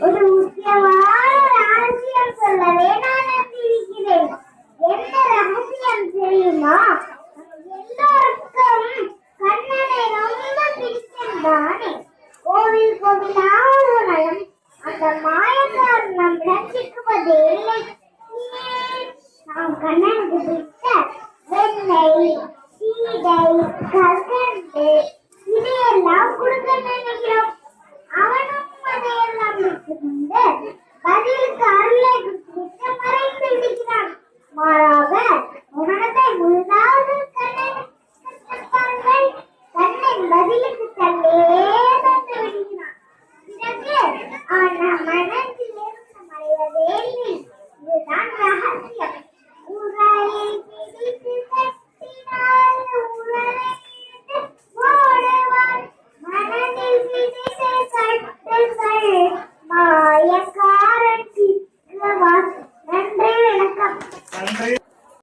ஒரு முக்கியமான ரகசியம் சொல்லவே நான் வந்திருக்கிறேன். என்ன ரகசியம் தெரியுமா? எல்லோருக்கும் கண்ணனை ரொம்ப பிடிக்கும் தானே. கோவில் கோவிலாக அந்த மாயக்காரன் நம் ரசிக்குவதே இல்லை. நாம் கண்ணனுக்கு பிடித்த வெண்ணெய், சீடை, கற்கண்டு இதையெல்லாம் கொடுக்க நினைக்கிறோம். அவனும் அதையெல்லாம் விட்டுக்கொண்டு பதிலுக்கு அருளை விட்டு மறைந்து விடுகிறான். மாறாக மனதை முழுதாக கண்ணன் பதிலுக்கு தள்ளே தந்து விடுகிறான். பிறகு மனதில் இருந்து மறைவதே இல்லை. இதுதான் ரகசியம்.